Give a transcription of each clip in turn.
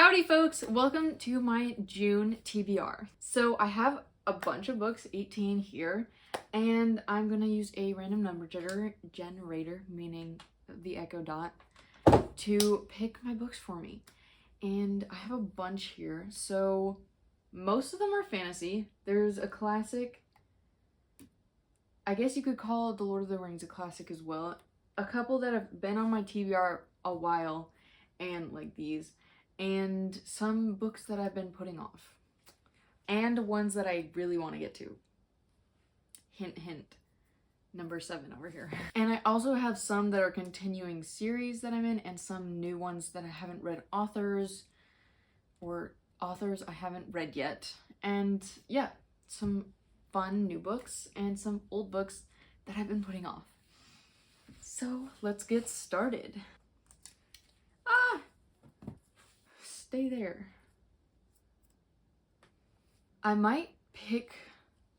Howdy folks, welcome to my June TBR. So I have a bunch of books, 18 here, and I'm gonna use a random number generator, meaning the Echo Dot, to pick my books for me. And I have a bunch here, so most of them are fantasy. There's a classic, I guess you could call The Lord of the Rings a classic as well. A couple that have been on my TBR a while, and like these. And some books that I've been putting off. And ones that I really want to get to. Hint, hint. Number 7 over here. And I also have some that are continuing series that I'm in, and some new ones that I haven't read authors I haven't read yet. And yeah, some fun new books and some old books that I've been putting off. So let's get started. Stay there. I might pick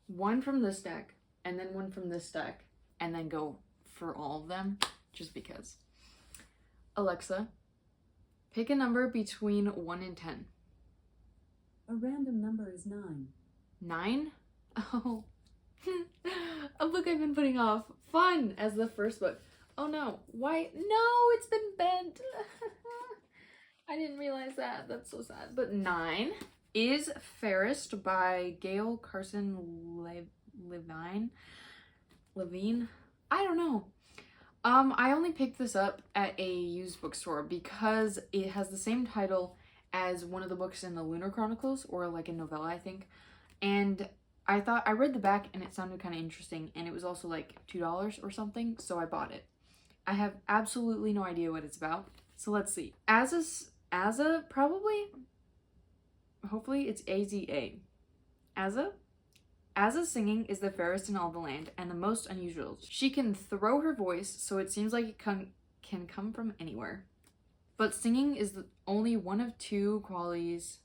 one from this deck and then one from this deck and then go for all of them just because. Alexa, pick a number between 1 and 10. A random number is 9. 9? Oh, a book I've been putting off. Fun as the first book. Oh no, why? No, it's been bent. I didn't realize that. That's so sad. But 9 is Fairest by Gail Carson Levine. I don't know. I only picked this up at a used bookstore because it has the same title as one of the books in the Lunar Chronicles, or like a novella, I think. And I thought, I read the back and it sounded kind of interesting, and it was also like $2 or something, so I bought it. I have absolutely no idea what it's about, so let's see. Azza, probably? Hopefully it's A-Z-A. Azza's singing is the fairest in all the land and the most unusual. She can throw her voice, so it seems like it can come from anywhere. But singing is only one of 2 qualities.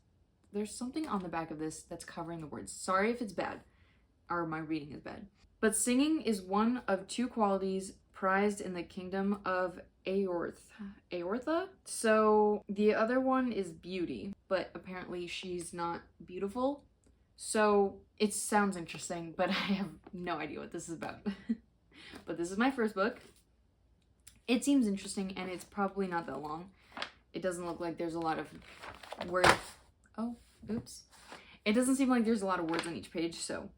There's something on the back of this that's covering the words. Sorry if it's bad, or my reading is bad. But singing is one of 2 qualities prized in the kingdom of Aortha. So the other one is beauty, but apparently she's not beautiful. So it sounds interesting, but I have no idea what this is about. But this is my first book. It seems interesting, and it's probably not that long. It doesn't look like there's a lot of words. Oh, oops. It doesn't seem like there's a lot of words on each page, so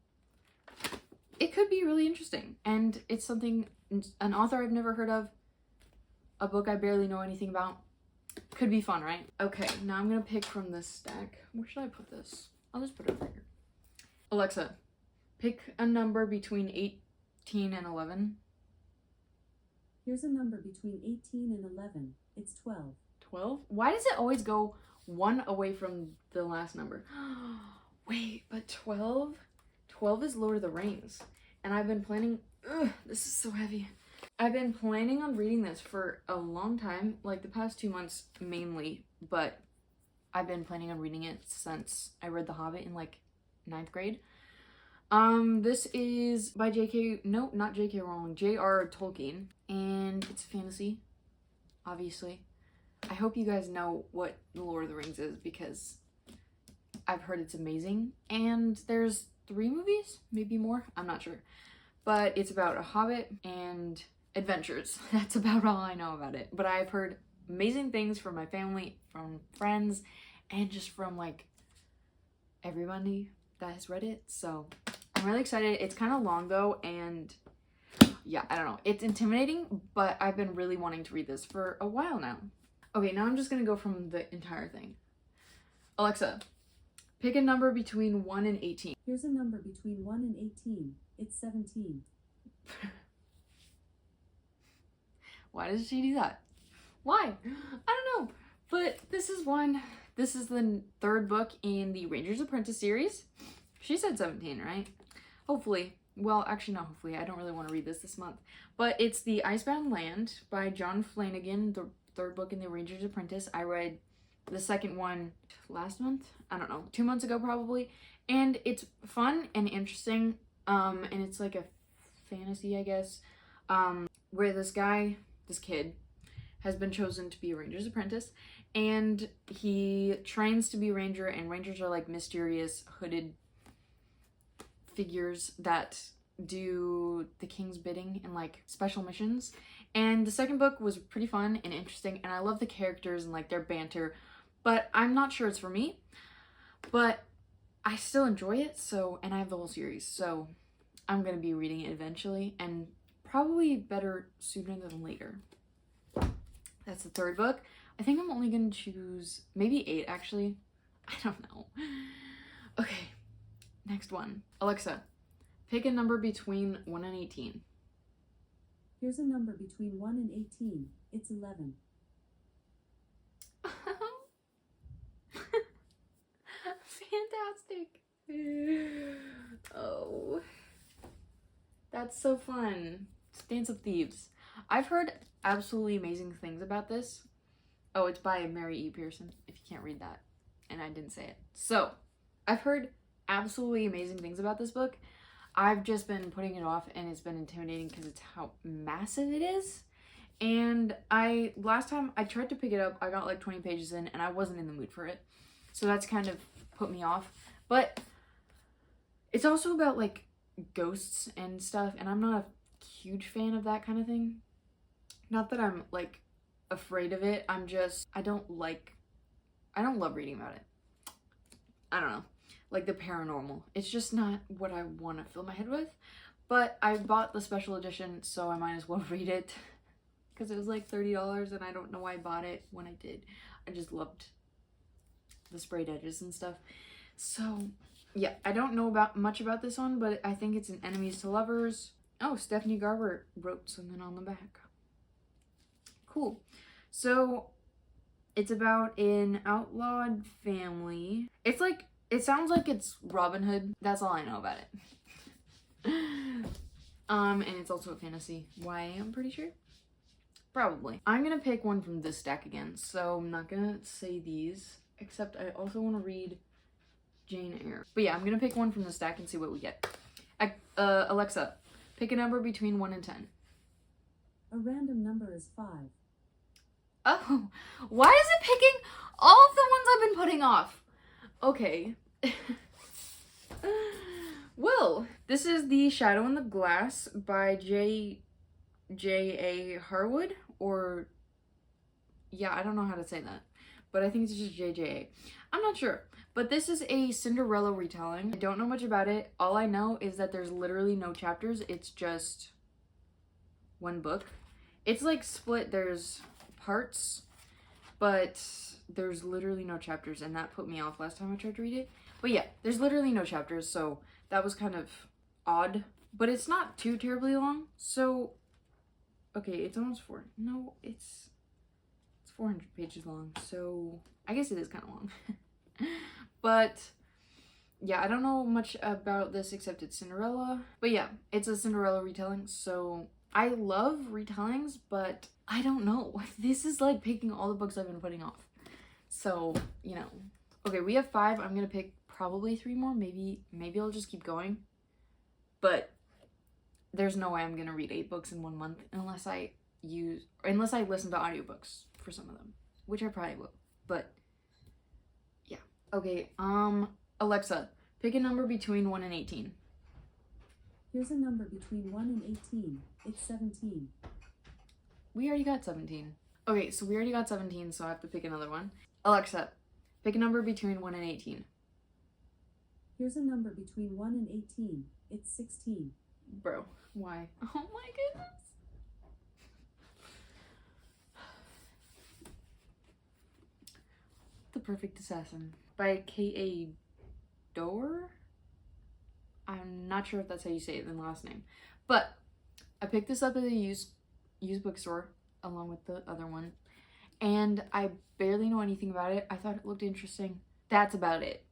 it could be really interesting. And it's something, an author I've never heard of, a book I barely know anything about. Could be fun, right? Okay, now I'm gonna pick from this stack. Where should I put this? I'll just put it over here. Alexa, pick a number between 18 and 11. Here's a number between 18 and 11. It's 12. 12? Why does it always go 1 away from the last number? Wait, but 12? 12 is Lord of the Rings. And I've been planning, this is so heavy. I've been planning on reading this for a long time, like the past 2 months mainly, but I've been planning on reading it since I read The Hobbit in like 9th grade. This is by not J.K. Rowling, J.R. Tolkien, and it's fantasy, obviously. I hope you guys know what The Lord of the Rings is because I've heard it's amazing, and there's 3 movies, maybe more, I'm not sure. But it's about a hobbit and adventures. That's about all I know about it. But I've heard amazing things from my family, from friends, and just from like everybody that has read it. So I'm really excited. It's kind of long though, and yeah, I don't know. It's intimidating, but I've been really wanting to read this for a while now. Okay, now I'm just gonna go from the entire thing. Alexa, pick a number between 1 and 18. Here's a number between 1 and 18. It's 17. Why does she do that? Why? I don't know. But this is the 3rd book in the Ranger's Apprentice series. She said 17, right? Hopefully. Well, actually not hopefully. I don't really want to read this month. But it's The Icebound Land by John Flanagan, the 3rd book in the Ranger's Apprentice. I read the 2nd one last month. I don't know. 2 months ago probably. And it's fun and interesting. And it's like a fantasy, I guess. Where this kid has been chosen to be a ranger's apprentice, and he trains to be ranger, and rangers are like mysterious hooded figures that do the king's bidding in like special missions. And the second book was pretty fun and interesting, and I love the characters and like their banter, but I'm not sure it's for me, but I still enjoy it. So, and I have the whole series, so I'm gonna be reading it eventually, and probably better sooner than later. That's the third book. I think I'm only gonna choose maybe 8 actually. I don't know. Okay, next one. Alexa, pick a number between 1 and 18. Here's a number between 1 and 18. It's 11. Fantastic. Oh, that's so fun. It's Dance of Thieves. I've heard absolutely amazing things about this. Oh, it's by Mary E. Pearson, if you can't read that, and I didn't say it. So, I've heard absolutely amazing things about this book. I've just been putting it off, and it's been intimidating because it's how massive it is. And last time I tried to pick it up, I got like 20 pages in, and I wasn't in the mood for it. So that's kind of put me off. But it's also about like ghosts and stuff, and I'm not a huge fan of that kind of thing. Not that I'm like afraid of it, I don't love reading about it. I don't know, like the paranormal. It's just not what I want to fill my head with. But I bought the special edition, so I might as well read it because it was like $30, and I don't know why I bought it when I did. I just loved the sprayed edges and stuff. So yeah, I don't know much about this one, but I think it's an enemies to lovers. Oh, Stephanie Garber wrote something on the back. Cool. So it's about an outlawed family. It sounds like it's Robin Hood. That's all I know about it. And it's also a fantasy YA, I'm pretty sure. Probably. I'm gonna pick one from this stack again, so I'm not gonna say these, except I also want to read Jane Eyre. But yeah, I'm gonna pick one from the stack and see what we get. Alexa, pick a number between 1 and 10. A random number is 5. Oh, why is it picking all of the ones I've been putting off? Okay. Well, this is The Shadow in the Glass by J.A. Harwood, or yeah, I don't know how to say that, but I think it's just J.J.A. I'm not sure, but this is a Cinderella retelling. I don't know much about it. All I know is that there's literally no chapters. It's just one book. It's like split. There's parts, but there's literally no chapters, and that put me off last time I tried to read it. But yeah, there's literally no chapters, so that was kind of odd, but it's not too terribly long. So okay, it's almost 4. No, it's 400 pages long, so I guess it is kind of long. But yeah, I don't know much about this except it's Cinderella. But yeah, it's a Cinderella retelling, so I love retellings, but I don't know. This is like picking all the books I've been putting off. So, you know. Okay, we have 5. I'm gonna pick probably 3 more. Maybe I'll just keep going. But there's no way I'm gonna read 8 books in 1 month unless I listen to audiobooks for some of them, which I probably will. But yeah. Okay, Alexa, pick a number between 1 and 18. Here's a number between 1 and 18. It's 17. We already got 17. Okay, so we already got 17, so I have to pick another one. Alexa, pick a number between 1 and 18. Here's a number between 1 and 18. It's 16. Bro, why? Oh my goodness. The Perfect Assassin by K.A. Doer? I'm not sure if that's how you say it in the last name. But I picked this up at a used bookstore along with the other one. And I barely know anything about it. I thought it looked interesting. That's about it.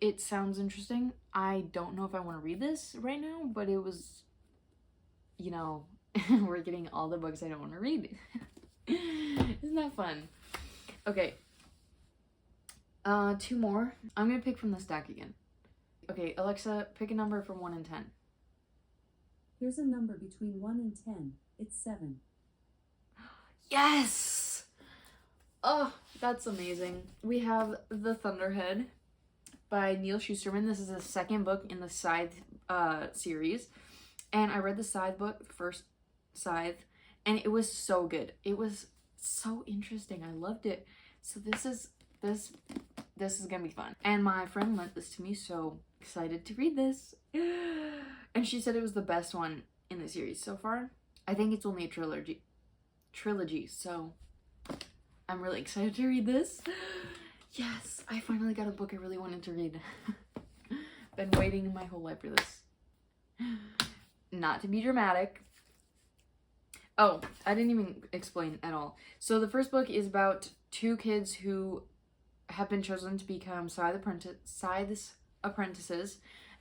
It sounds interesting. I don't know if I want to read this right now, but it was, you know, we're getting all the books I don't want to read. Isn't that fun? Okay. 2 more. I'm gonna pick from the stack again. Okay, Alexa, pick a number from 1 and 10. Here's a number between 1 and 10. It's 7. Yes! Oh, that's amazing. We have The Thunderhead by Neil Shusterman. This is the second book in the Scythe series. And I read the Scythe book, first Scythe, and it was so good. It was so interesting. I loved it. So this is gonna be fun. And my friend lent this to me, so excited to read this. And she said it was the best one in the series so far. I think it's only a trilogy, so I'm really excited to read this. Yes, I finally got a book I really wanted to read. Been waiting my whole life for this. Not to be dramatic. Oh, I didn't even explain at all. So the first book is about two kids who have been chosen to become Scythe's apprentices.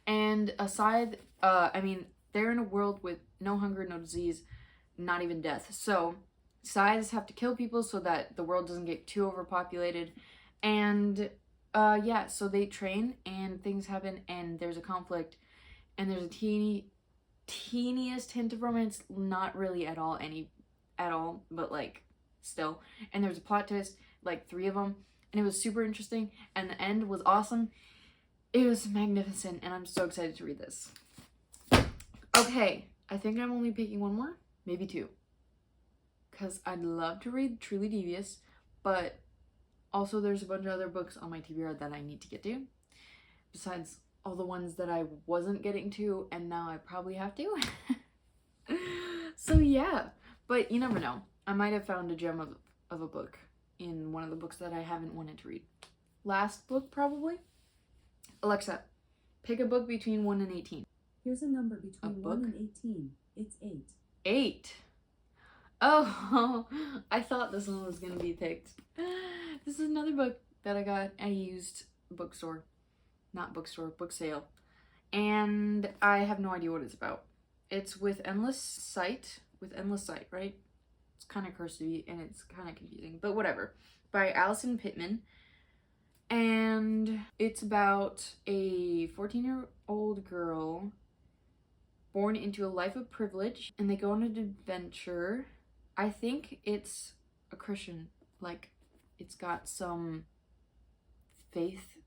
And a Scythe, they're in a world with no hunger, no disease, not even death. So Scythes have to kill people so that the world doesn't get too overpopulated. And so they train and things happen and there's a conflict and there's a teeniest hint of romance, not really at all, but like still. And there's a plot twist, like 3 of them, and it was super interesting and the end was awesome. It was magnificent and I'm so excited to read this. Okay, I think I'm only picking 1 more, maybe 2, because I'd love to read Truly Devious, but also there's a bunch of other books on my TBR that I need to get to, besides all the ones that I wasn't getting to and now I probably have to. So yeah, but you never know. I might have found a gem of a book in one of the books that I haven't wanted to read. Last book probably. Alexa, pick a book between 1 and 18. Here's a number between 1 and 18. It's 8. 8. Oh, I thought this one was gonna be picked. This is another book that I got at a used bookstore. Not bookstore, book sale. And I have no idea what it's about. It's with Endless Sight, right? It's kind of cursive and it's kind of confusing, but whatever. By Allison Pittman. And it's about a 14-year-old girl born into a life of privilege, and they go on an adventure. I think it's a Christian, like it's got some faith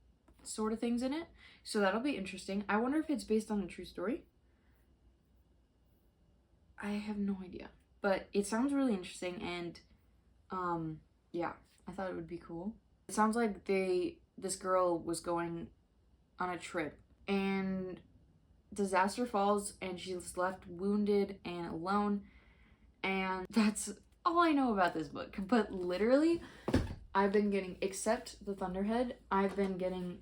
sort of things in it, so that'll be interesting. I wonder if it's based on a true story. I have no idea, but it sounds really interesting, and yeah, I thought it would be cool. It sounds like this girl was going on a trip and disaster falls and she's left wounded and alone, and that's all I know about this book. But literally I've been getting, except The Thunderhead, I've been getting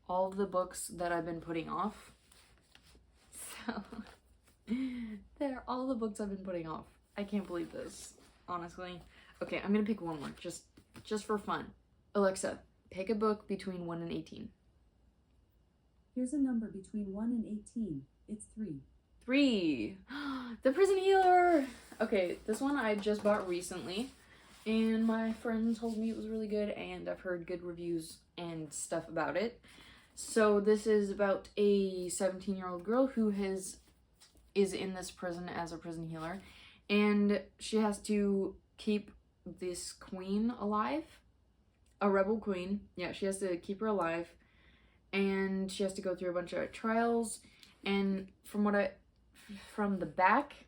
all of the books that I've been putting off. So they're all the books I've been putting off. I can't believe this, honestly. Okay, I'm gonna pick 1 more just for fun. Alexa, pick a book between 1 and 18. Here's a number between 1 and 18. It's 3. 3. The Prison Healer! Okay, this one I just bought recently, and my friend told me it was really good, and I've heard good reviews and stuff about it. So this is about a 17-year-old girl who is in this prison as a prison healer, and she has to keep this queen alive. A rebel queen. Yeah, she has to keep her alive. And she has to go through a bunch of trials. And from the back,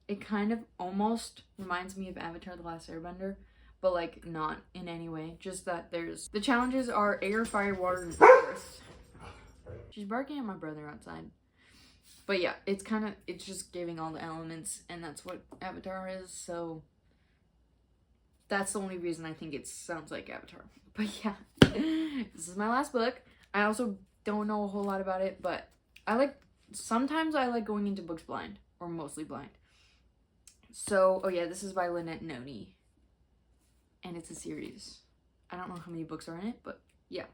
it kind of almost reminds me of Avatar: The Last Airbender. But like not in any way. Just that the challenges are air, fire, water, and earth. She's barking at my brother outside. But yeah, it's just giving all the elements. And that's what Avatar is. So that's the only reason I think it sounds like Avatar. But yeah, this is my last book. I also don't know a whole lot about it, but sometimes I like going into books blind, or mostly blind. So, oh yeah, this is by Lynette Noni. And it's a series. I don't know how many books are in it, but yeah.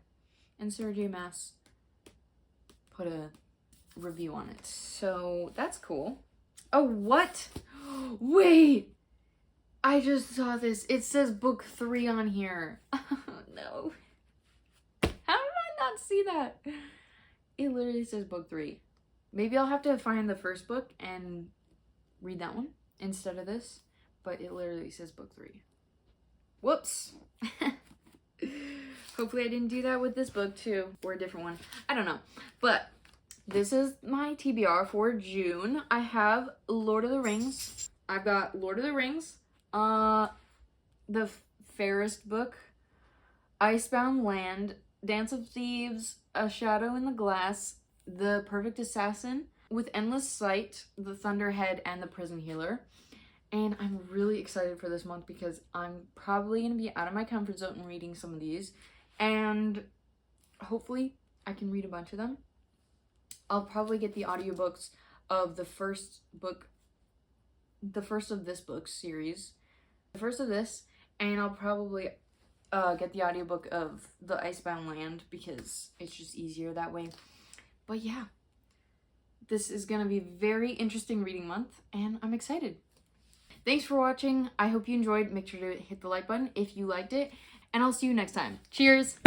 And Sarah J. Maas put a review on it. So, that's cool. Oh, what? Wait! I just saw this. It says book 3 on here. Oh, no. How did I not see that? It literally says book 3. Maybe I'll have to find the first book and read that one instead of this. But it literally says book 3. Whoops. Hopefully I didn't do that with this book too, or a different one. I don't know. But this is my TBR for June. I have Lord of the Rings. I've got Lord of the Rings, the Fairest Book, Icebound Land, Dance of Thieves, A Shadow in the Glass, The Perfect Assassin, With Endless Sight, The Thunderhead, and The Prison Healer. And I'm really excited for this month because I'm probably going to be out of my comfort zone reading some of these. And hopefully I can read a bunch of them. I'll probably get the audiobooks of the first of this book series. The first of this. And I'll probably get the audiobook of The Icebound Land because it's just easier that way. But yeah, this is going to be a very interesting reading month and I'm excited. Thanks for watching. I hope you enjoyed. Make sure to hit the like button if you liked it. And I'll see you next time. Cheers!